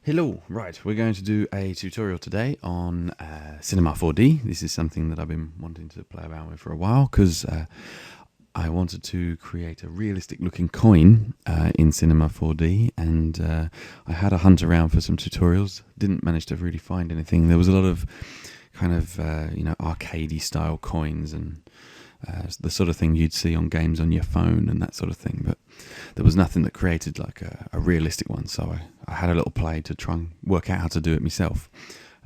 Hello, right, we're going to do a tutorial today on Cinema 4D. This is something that I've been wanting to play around with for a while because I wanted to create a realistic looking coin in Cinema 4D, and I had a hunt around for some tutorials, didn't manage to really find anything. There was a lot of kind of arcadey style coins and the sort of thing you'd see on games on your phone and that sort of thing, but there was nothing that created like a realistic one, so I had a little play to try and work out how to do it myself.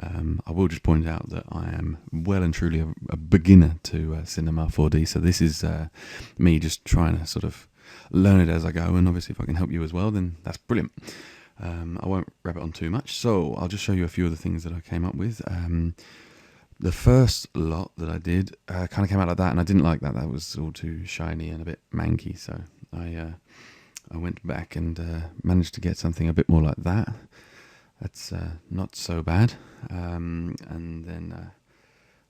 I will just point out that I am well and truly a beginner to Cinema 4D, so this is me just trying to sort of learn it as I go, and obviously if I can help you as well, then that's brilliant. I won't wrap it on too much, so I'll just show you a few of the things that I came up with. The first lot that I did kind of came out like that, and I didn't like that. That was all too shiny and a bit manky, so I went back and managed to get something a bit more like that. That's not so bad. And then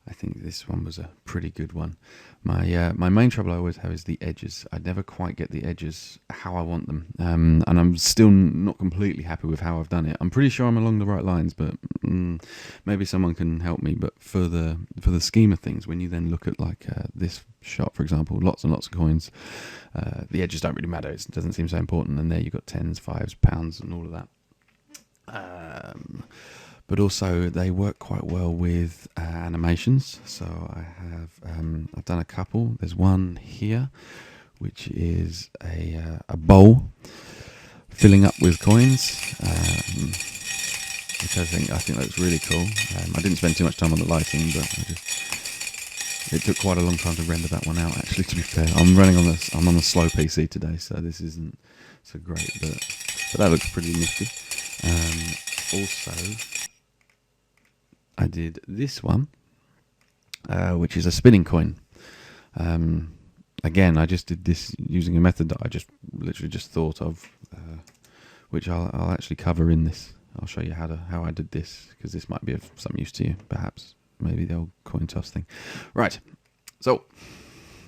I think this one was a pretty good one. My main trouble I always have is the edges. I never quite get the edges how I want them, and I'm still not completely happy with how I've done it. I'm pretty sure I'm along the right lines, but maybe someone can help me. But for the scheme of things, when you then look at like this shot, for example, lots and lots of coins, the edges don't really matter. It doesn't seem so important. And there you've got tens, fives, pounds, and all of that. But also they work quite well with animations. So I've done a couple. There's one here, which is a bowl filling up with coins, which I think looks really cool. I didn't spend too much time on the lighting, but it took quite a long time to render that one out. Actually, to be fair, I'm on a slow PC today, so this isn't so great, but that looks pretty nifty. Also, I did this one, which is a spinning coin. Again, I just did this using a method that I literally just thought of, which I'll actually cover in this. I'll show you how I did this, because this might be of some use to you, perhaps. Maybe the old coin toss thing. Right, so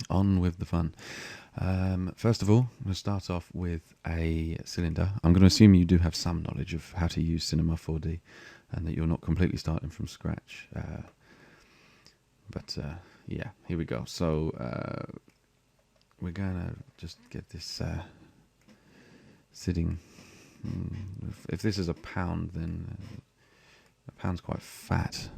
on with the fun. First of all, I'm going to start off with a cylinder. I'm going to assume you do have some knowledge of how to use Cinema 4D, and that you're not completely starting from scratch. But yeah, here we go. So we're going to just get this sitting. If this is a pound, then a pound's quite fat.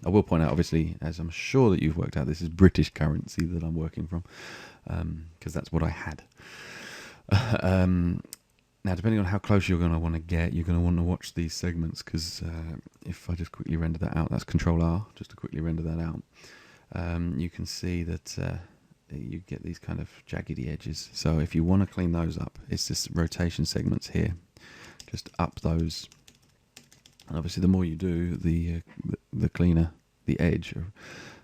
I will point out, obviously, as I'm sure that you've worked out, this is British currency that I'm working from, because that's what I had. Now, depending on how close you're going to want to get, you're going to want to watch these segments, because if I just quickly render that out, that's Control R, just to quickly render that out, you can see that you get these kind of jaggedy edges. So if you want to clean those up, it's this rotation segments here. Just up those. And obviously, the more you do, the cleaner the edge.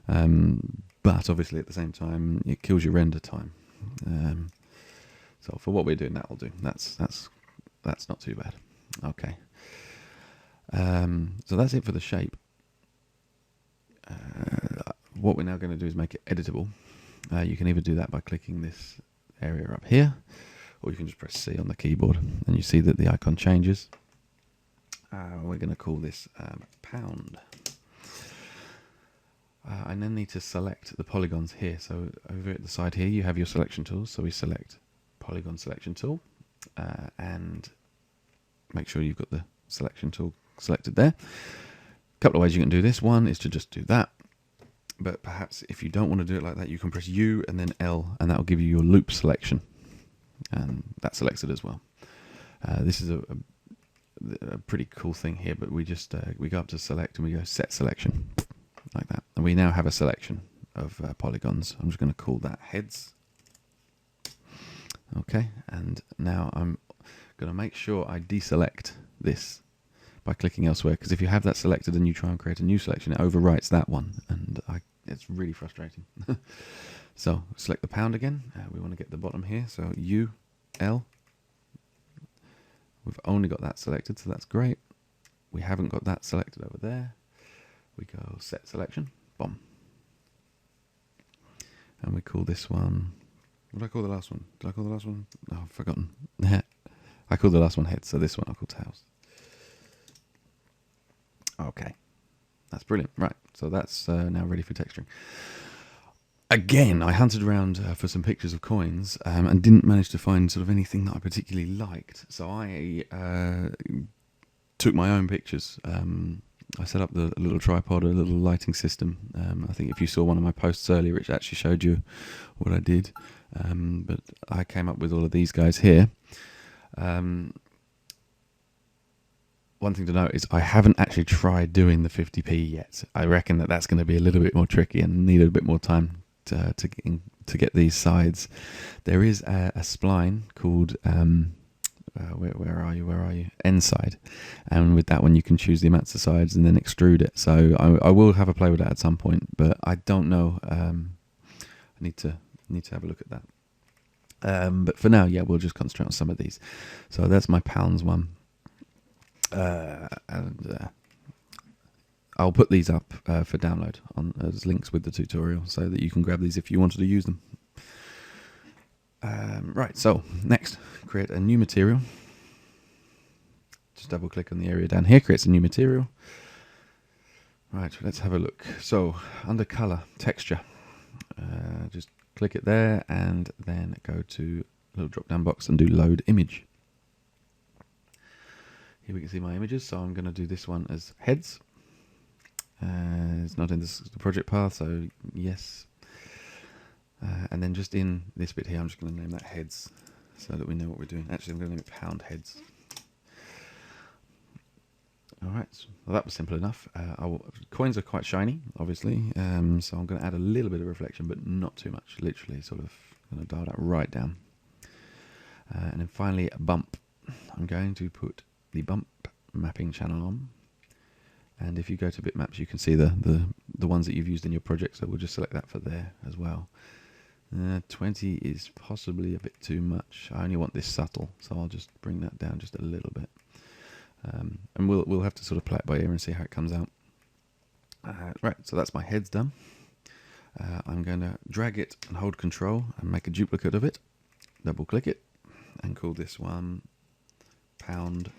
But obviously, at the same time, it kills your render time. So for what we're doing, that'll do. That's not too bad. Okay. So that's it for the shape. What we're now going to do is make it editable. You can either do that by clicking this area up here, or you can just press C on the keyboard, and you see that the icon changes. We're going to call this pound. I then need to select the polygons here. So over at the side here, you have your selection tools. So we select polygon selection tool, and make sure you've got the selection tool selected there. A couple of ways you can do this. One is to just do that, but perhaps if you don't want to do it like that, you can press U and then L, and that will give you your loop selection, and that selects it as well. This is a pretty cool thing here, but we go up to select and we go set selection like that, and we now have a selection of polygons. I'm just going to call that heads. Okay, and now I'm going to make sure I deselect this by clicking elsewhere, because if you have that selected and you try and create a new selection, it overwrites that one, and it's really frustrating. So select the pound again. We want to get the bottom here, so U, L. We've only got that selected, so that's great. We haven't got that selected over there. We go set selection, boom. And we call this one... What did I call the last one? Did I call the last one? Oh, I've forgotten. I called the last one head, so this one I'll call tails. Okay. That's brilliant. Right, so that's now ready for texturing. Again, I hunted around for some pictures of coins and didn't manage to find sort of anything that I particularly liked. So I took my own pictures. I set up the little tripod, a little lighting system. I think if you saw one of my posts earlier, it actually showed you what I did. But I came up with all of these guys here. One thing to note is I haven't actually tried doing the 50p yet. I reckon that that's going to be a little bit more tricky and need a bit more time to get these sides. There is a spline called where are you? End side, and with that one you can choose the amounts of sides and then extrude it. So I will have a play with that at some point, but I don't know. I need to have a look at that. But for now, yeah, we'll just concentrate on some of these. So that's my pounds one. And I'll put these up for download as links with the tutorial so that you can grab these if you wanted to use them. Right, so next, create a new material. Just double click on the area down here, creates a new material. Right, let's have a look. So under color, texture, just click it there and then go to a little drop down box and do load image. Here we can see my images, so I'm going to do this one as heads. It's not in the project path, so yes. And then just in this bit here, I'm just going to name that heads so that we know what we're doing. Actually, I'm going to name it pound heads. Alright, well that was simple enough. Coins are quite shiny, obviously, so I'm going to add a little bit of reflection, but not too much. Literally, sort of going to dial that right down. And then finally, a bump. I'm going to put the bump mapping channel on. And if you go to bitmaps, you can see the ones that you've used in your project, so we'll just select that for there as well. 20 is possibly a bit too much. I only want this subtle, so I'll just bring that down just a little bit. And we'll have to sort of play it by ear and see how it comes out. Right, so that's my heads done. I'm going to drag it and hold control and make a duplicate of it. Double click it and call this one pound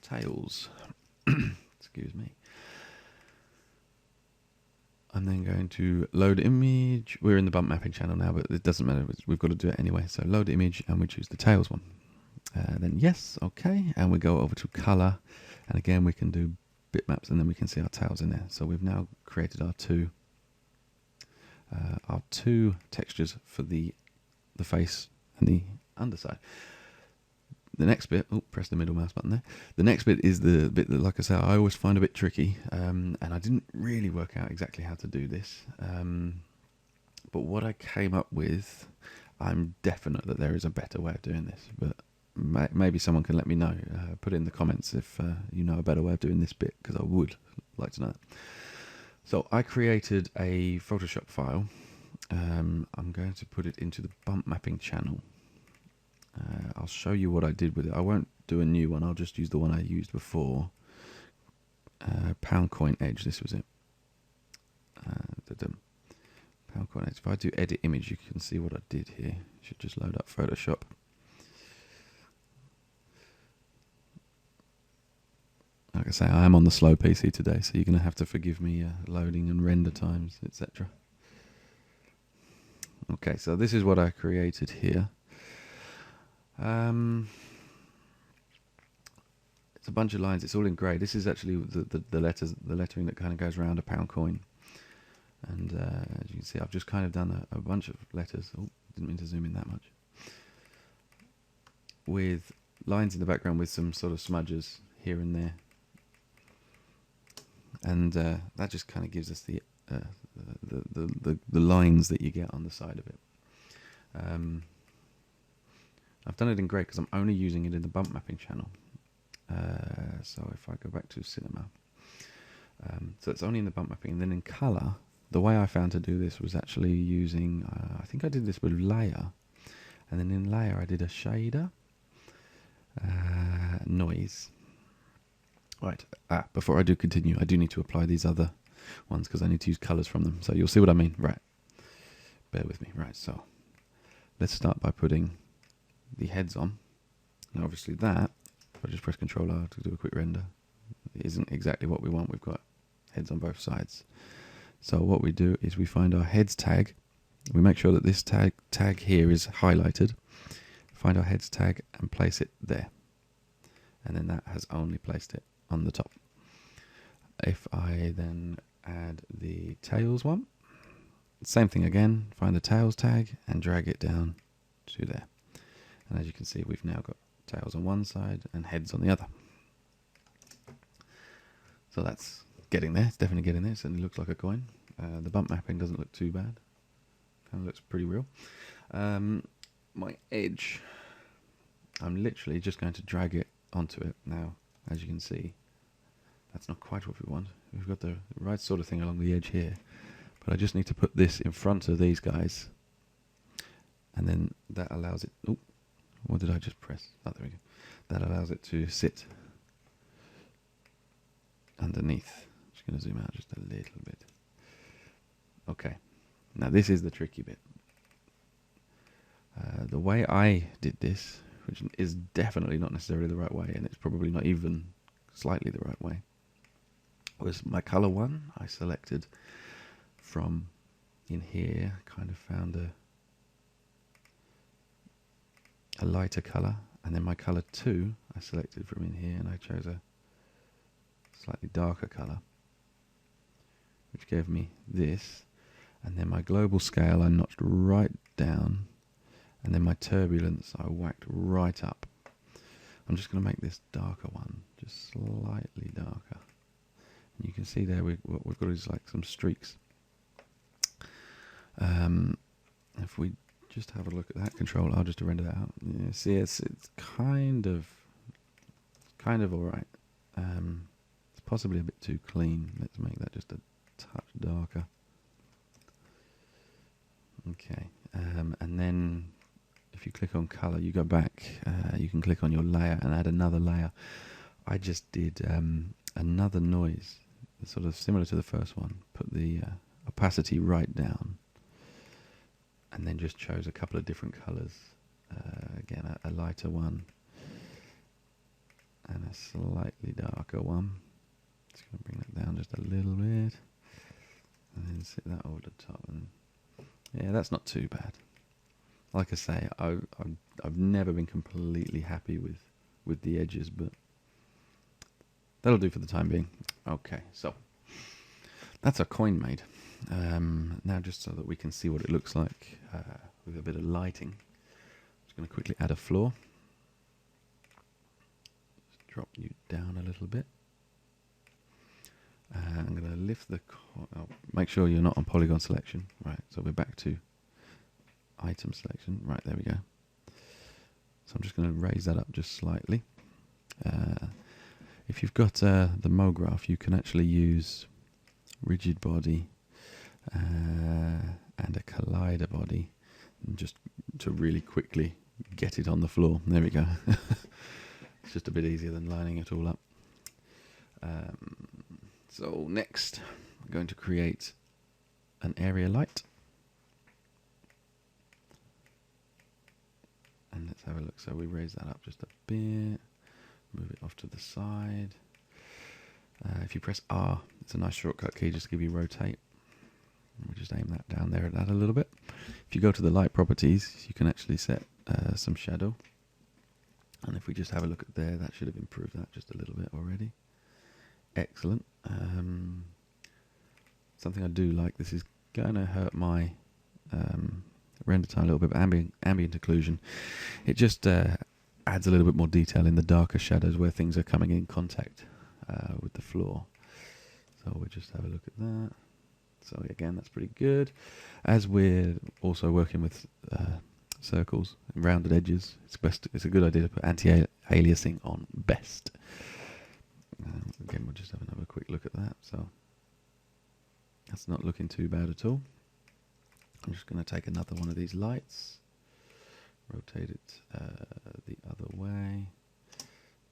tails. Excuse me. I'm then going to load image. We're in the bump mapping channel now, but it doesn't matter. We've got to do it anyway. So load image, and we choose the tails one. Then yes, okay, and we go over to color, and again we can do bitmaps, and then we can see our tails in there. So we've now created our two textures for the face and the underside. The next bit, press the middle mouse button there. The next bit is the bit that, like I say, I always find a bit tricky, and I didn't really work out exactly how to do this. But what I came up with, I'm definite that there is a better way of doing this, but maybe someone can let me know. Put it in the comments if you know a better way of doing this bit, because I would like to know that. So I created a Photoshop file. I'm going to put it into the bump mapping channel. I'll show you what I did with it. I won't do a new one. I'll just use the one I used before. Pound coin edge. This was it. Pound coin edge. If I do edit image, you can see what I did here. Should just load up Photoshop. Like I say, I am on the slow PC today, so you're going to have to forgive me loading and render times, etc. Okay, so this is what I created here. It's a bunch of lines. It's all in grey. This is actually the lettering that kind of goes around a pound coin. And as you can see, I've just kind of done a bunch of letters. Oh, didn't mean to zoom in that much. With lines in the background with some sort of smudges here and there. And that just kind of gives us the lines that you get on the side of it. I've done it in grey because I'm only using it in the bump mapping channel. So if I go back to cinema, so it's only in the bump mapping. And then in colour, the way I found to do this was actually using, I think I did this with layer. And then in layer I did a shader, noise. Right, before I do continue, I do need to apply these other ones because I need to use colours from them. So you'll see what I mean. Right, bear with me. Right, so let's start by putting the heads on. Now obviously that, if I just press Ctrl R to do a quick render, it isn't exactly what we want. We've got heads on both sides. So what we do is we find our heads tag. We make sure that this tag here is highlighted. Find our heads tag and place it there. And then that has only placed it on the top. If I then add the tails one, same thing again, find the tails tag and drag it down to there. And as you can see, we've now got tails on one side and heads on the other. So that's getting there. It's definitely getting there. It certainly looks like a coin. The bump mapping doesn't look too bad. Kind of looks pretty real. My edge, I'm literally just going to drag it onto it. Now, as you can see, that's not quite what we want. We've got the right sort of thing along the edge here. But I just need to put this in front of these guys. And then that allows it... Oh, what did I just press? Oh, there we go. That allows it to sit underneath. I'm just going to zoom out just a little bit. Okay. Now this is the tricky bit. The way I did this, which is definitely not necessarily the right way, and it's probably not even slightly the right way, was my color one. I selected from in here, kind of found a lighter color, and then my color 2 I selected from in here, and I chose a slightly darker color, which gave me this. And then my global scale I notched right down, and then my turbulence I whacked right up. I'm just going to make this darker one, just slightly darker. And you can see there what we've got is like some streaks. If we just have a look at that control, I'll just render that out. Yeah, see, it's kind of all right. It's possibly a bit too clean. Let's make that just a touch darker. Okay, and then if you click on color, you go back. You can click on your layer and add another layer. I just did another noise, sort of similar to the first one. Put the opacity right down, and then just chose a couple of different colors. Again, a lighter one and a slightly darker one. Just going to bring that down just a little bit, and then sit that over the top. And yeah, that's not too bad. Like I say, I've never been completely happy with the edges, but that'll do for the time being. Okay, so that's a coin made. Now, just so that we can see what it looks like with a bit of lighting, I'm just going to quickly add a floor. Just drop you down a little bit. I'm going to lift the... make sure you're not on polygon selection. Right, so we're back to item selection. Right, there we go. So I'm just going to raise that up just slightly. If you've got the MoGraph, you can actually use rigid body and a collider body, and just to really quickly get it on the floor. There we go. It's just a bit easier than lining it all up. So next, I'm going to create an area light. And let's have a look. So we raise that up just a bit, move it off to the side. If you press R, it's a nice shortcut key just to give you rotate. We'll just aim that down there at that a little bit. If you go to the light properties, you can actually set some shadow. And if we just have a look at there, that should have improved that just a little bit already. Excellent. Something I do like, this is going to hurt my render time a little bit, but ambient occlusion. It just adds a little bit more detail in the darker shadows where things are coming in contact with the floor. So we'll just have a look at that. So again, that's pretty good. As we're also working with circles and rounded edges, it's a good idea to put anti-aliasing on best. Again, we'll just have another quick look at that. So that's not looking too bad at all. I'm just going to take another one of these lights, rotate it the other way,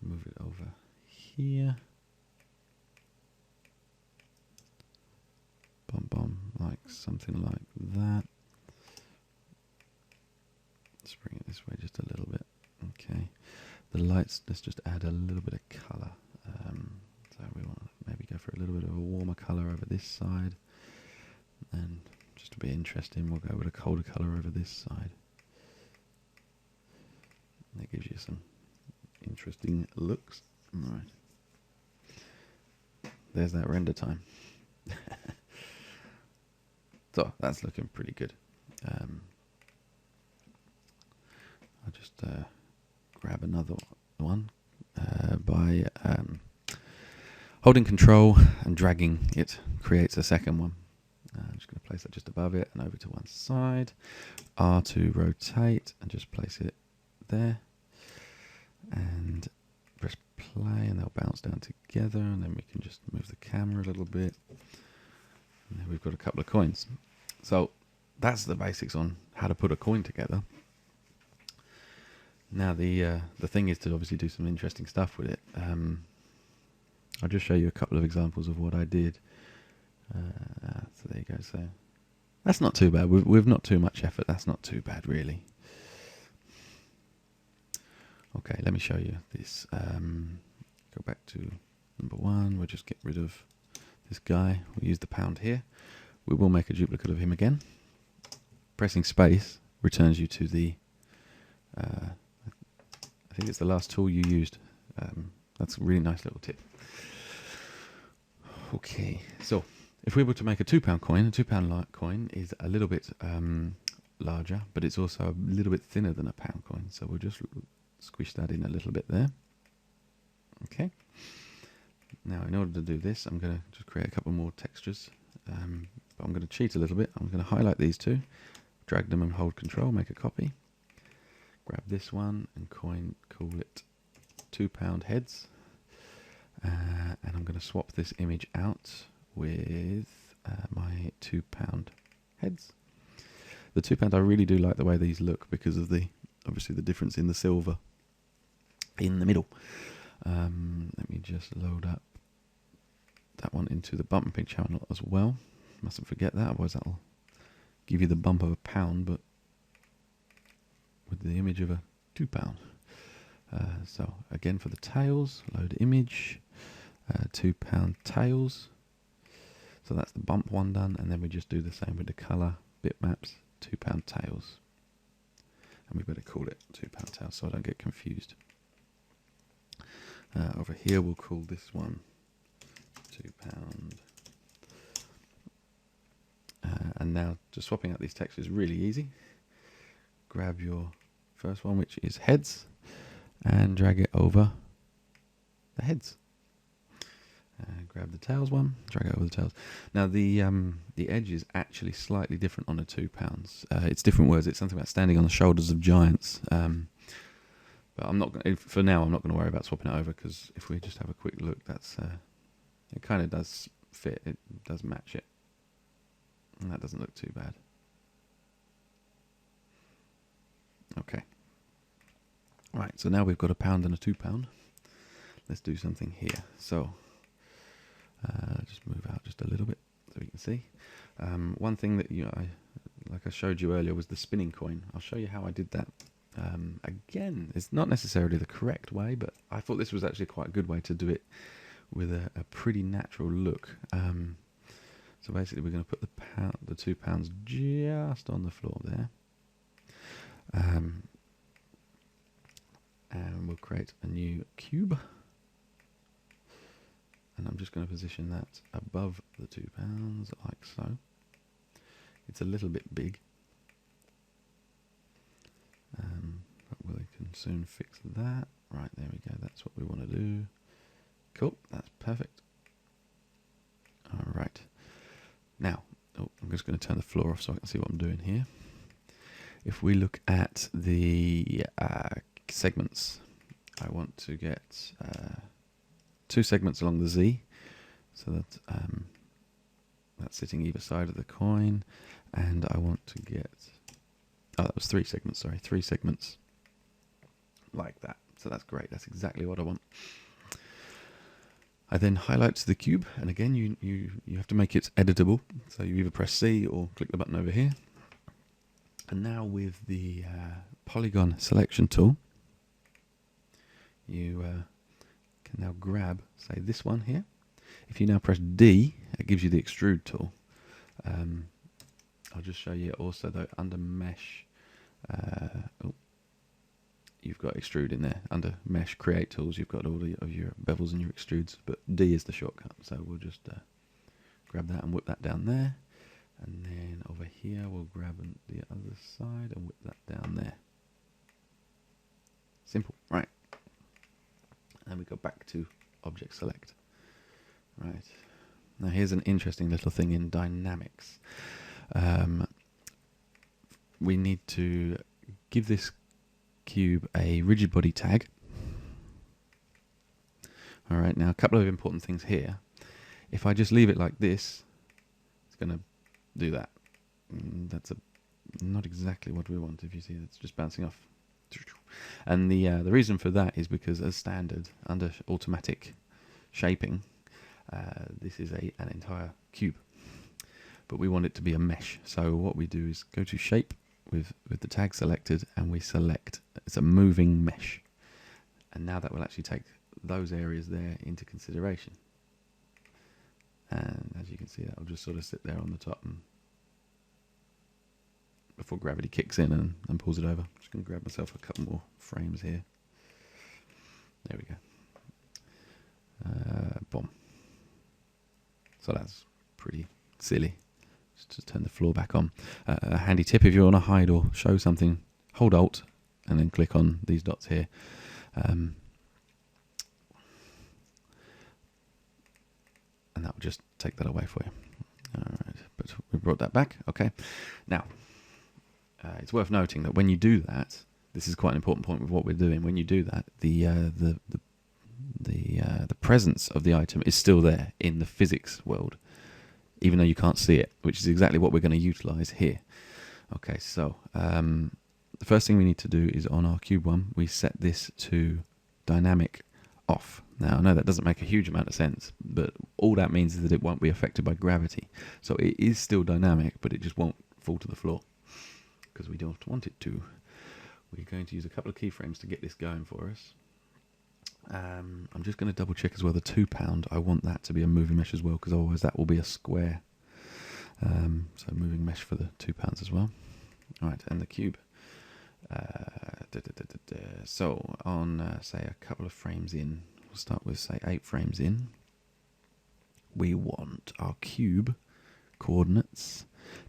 move it over here, bum bum, like something like that. the lights, let's just add a little bit of colour. So we want to maybe go for a little bit of a warmer colour over this side. And just to be interesting, we'll go with a colder colour over this side. And that gives you some interesting looks. Alright. There's that render time. So that's looking pretty good. I'll just grab another one by holding control and dragging it creates a second one. I'm just going to place that just above it and over to one side. R to rotate and just place it there. And press play and they'll bounce down together, and then we can just move the camera a little bit. And then we've got a couple of coins. So that's the basics on how to put a coin together. Now the thing is to obviously do some interesting stuff with it. I'll just show you a couple of examples of what I did. So there you go. So that's not too bad. With not too much effort, that's not too bad really. Okay, let me show you this. Go back to number 1. We'll just get rid of this guy. We'll use the pound here. We will make a duplicate of him again. Pressing space returns you to the I think it's the last tool you used. That's a really nice little tip. Okay, so if we were to make a £2 coin, a £2 coin is a little bit larger, but it's also a little bit thinner than a pound coin. So we'll just squish that in a little bit there. Okay. Now, in order to do this, I'm going to just create a couple more textures. But I'm going to cheat a little bit. I'm going to highlight these two, drag them and hold control, make a copy. Grab this one and call it £2 heads. And I'm going to swap this image out with my £2 heads. The £2, I really do like the way these look because of obviously the difference in the silver in the middle. Let me just load up that one into the bumping channel as well. Mustn't forget that, otherwise that'll give you the bump of £1, but with the image of a £2. So again for the tails, load image, £2 tails. So that's the bump one done, and then we just do the same with the colour bitmaps, £2 tails. And we better call it £2 tails so I don't get confused. Over here we'll call this one £2. And now just swapping out these textures is really easy. Grab your first one, which is heads, and drag it over the heads. Grab the tails one, drag it over the tails. Now the edge is actually slightly different on the £2. It's different words. It's something about standing on the shoulders of giants. But I'm not gonna, for now. I'm not going to worry about swapping it over, because if we just have a quick look, that's it kind of does fit. It does match it, and that doesn't look too bad. Okay. Right. So now we've got a £1 and a £2. Let's do something here. So just move out just a little bit so we can see. One thing that like I showed you earlier was the spinning coin. I'll show you how I did that. Again, it's not necessarily the correct way, but I thought this was actually quite a good way to do it with a pretty natural look. So basically we're going to put the £2 just on the floor there. And we'll create a new cube. And I'm just going to position that above the £2 like so. It's a little bit big. But we can soon fix that. Right, there we go. That's what we want to do. Cool, that's perfect. All right. Now, I'm just going to turn the floor off so I can see what I'm doing here. If we look at the segments, I want to get 2 segments along the Z, so that that's sitting either side of the coin, and I want to get, that was 3 segments, sorry, 3 segments like that. So that's great, that's exactly what I want. I then highlight the cube, and again you have to make it editable, so you either press C or click the button over here. And now with the polygon selection tool, you can now grab, say, this one here. If you now press D, it gives you the extrude tool. I'll just show you also though under mesh. You've got extrude in there. Under mesh create tools, you've got all of your bevels and your extrudes, but D is the shortcut. So we'll just grab that and whip that down there. And then over here, we'll grab the other side and whip that down there. Simple, right. And we go back to object select. Right. Now here's an interesting little thing in dynamics. We need to give this cube a rigid body tag. All right, now a couple of important things here. If I just leave it like this, it's going to do that. That's not exactly what we want. If you see, it's just bouncing off. And the reason for that is because as standard under automatic shaping, this is an entire cube, but we want it to be a mesh. So what we do is go to shape with the tag selected, and we select it's a moving mesh. And now that will actually take those areas there into consideration. And as you can see, that will just sort of sit there on the top and before gravity kicks in and pulls it over. I'm just going to grab myself a couple more frames here. There we go. Boom. So that's pretty silly. Just turn the floor back on. A handy tip if you want to hide or show something, hold Alt and then click on these dots here. And that will just take that away for you. All right, but we brought that back. Okay. Now, it's worth noting that when you do that, this is quite an important point with what we're doing. When you do that, the presence of the item is still there in the physics world, even though you can't see it, which is exactly what we're going to utilize here. Okay, so the first thing we need to do is on our cube one, we set this to dynamic off. Now, I know that doesn't make a huge amount of sense, but all that means is that it won't be affected by gravity. So it is still dynamic, but it just won't fall to the floor because we don't want it to. We're going to use a couple of keyframes to get this going for us. I'm just going to double check as well the 2 pound. I want that to be a moving mesh as well, because otherwise that will be a square. So moving mesh for the 2 pounds as well. All right, and the cube. So on say a couple of frames in, we'll start with say 8 frames in. We want our cube coordinates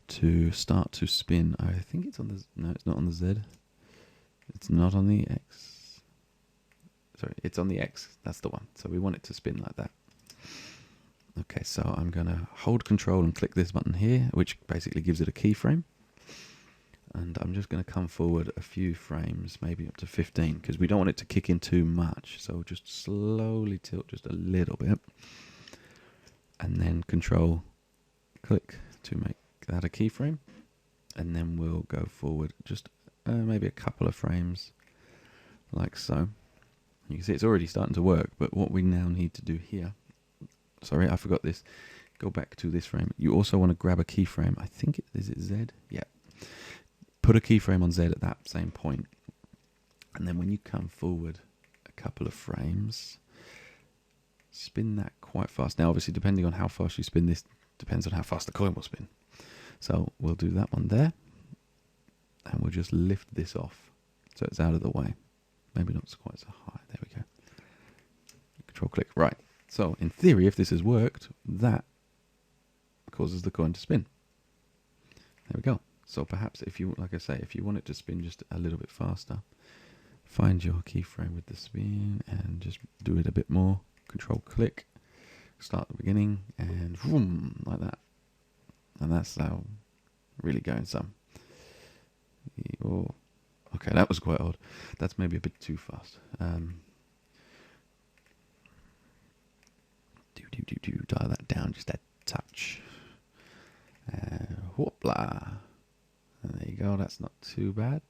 to start to spin. I think it's on the no, it's not on the Z. It's not on the X. Sorry, it's on the X. That's the one. So we want it to spin like that. Okay, so I'm going to hold Control and click this button here, which basically gives it a keyframe. And I'm just going to come forward a few frames, maybe up to 15, because we don't want it to kick in too much. So just slowly tilt just a little bit. And then Control click to make that a keyframe. And then we'll go forward just maybe a couple of frames like so. You can see it's already starting to work, but what we now need to do here, sorry, I forgot this. Go back to this frame. You also want to grab a keyframe. I think is it Z? Yeah. Put a keyframe on Z at that same point. And then when you come forward a couple of frames, spin that quite fast. Now, obviously, depending on how fast you spin this, depends on how fast the coin will spin. So we'll do that one there. And we'll just lift this off so it's out of the way. Maybe not quite so high. There we go. Control click. Right. So in theory, if this has worked, that causes the coin to spin. There we go. So perhaps if you, like I say, if you want it to spin just a little bit faster, find your keyframe with the spin and just do it a bit more. Control click. Start at the beginning and boom, like that. And that's how really going some. Oh, okay, that was quite odd. That's maybe a bit too fast. Dial that down just a touch. Whoopla. And there you go. That's not too bad.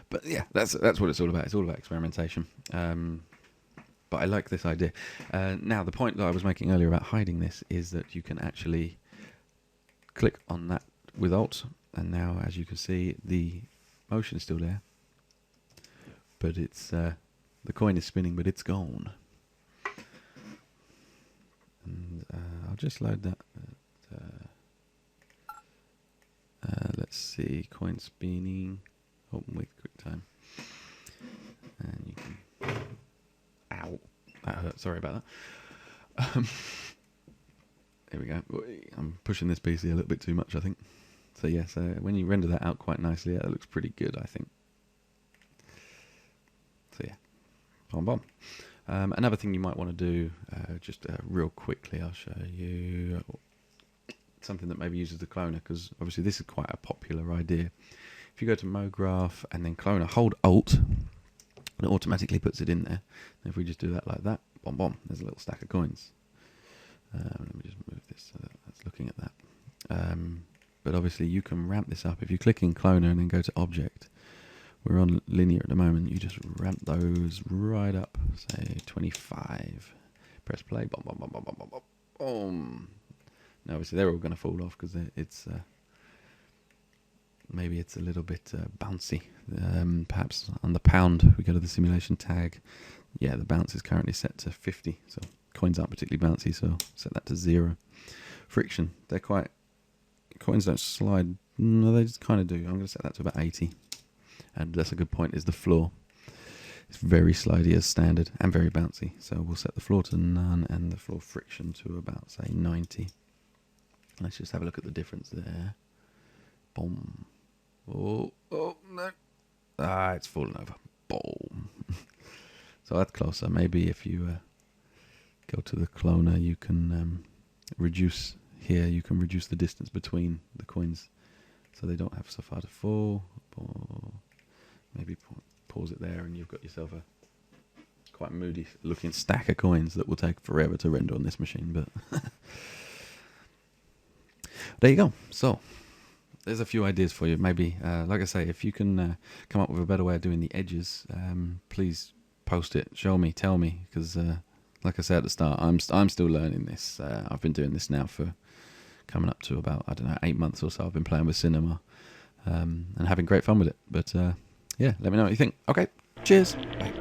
But yeah, that's what it's all about. It's all about experimentation. But I like this idea. Now, the point that I was making earlier about hiding this is that you can actually click on that with Alt, and now, as you can see, the motion is still there, but it's The coin is spinning, but it's gone. And I'll just load that. Let's see, coin spinning. Open with QuickTime. And you can. Ow, that hurt. Sorry about that. There we go. I'm pushing this PC a little bit too much, I think. So yes, when you render that out quite nicely, that looks pretty good, I think. So yeah, bomb bomb. Another thing you might want to do, just real quickly, I'll show you something that maybe uses the cloner, because obviously this is quite a popular idea. If you go to MoGraph and then cloner, hold Alt, and it automatically puts it in there. And if we just do that like that, bomb bomb, there's a little stack of coins. Let me just move this so that's looking at that. But obviously you can ramp this up. If you click in cloner and then go to object, we're on linear at the moment, you just ramp those right up, say 25. Press play, bomb, bomb, bomb, bomb, bomb, bomb, bomb, boom. Now obviously they're all going to fall off because it's maybe it's a little bit bouncy. Perhaps on the pound, we go to the simulation tag. Yeah, the bounce is currently set to 50, so coins aren't particularly bouncy, so set that to 0. Friction, they're quite, coins don't slide, no, they just kind of do. I'm going to set that to about 80. And that's a good point, is the floor. It's very slidey as standard and very bouncy. So we'll set the floor to none and the floor friction to about, say, 90. Let's just have a look at the difference there. Boom. Oh, no. Ah, it's fallen over. Boom. So that's closer. Maybe if you go to the cloner, you can reduce here. You can reduce the distance between the coins so they don't have so far to fall. Maybe pause it there and you've got yourself a quite moody looking stack of coins that will take forever to render on this machine, but there you go. So there's a few ideas for you. Maybe, like I say, if you can come up with a better way of doing the edges, please post it, show me, tell me, because like I said at the start, I'm still learning this. I've been doing this now for coming up to about, I don't know, 8 months or so. I've been playing with cinema and having great fun with it. But yeah, let me know what you think. Okay, cheers. Bye.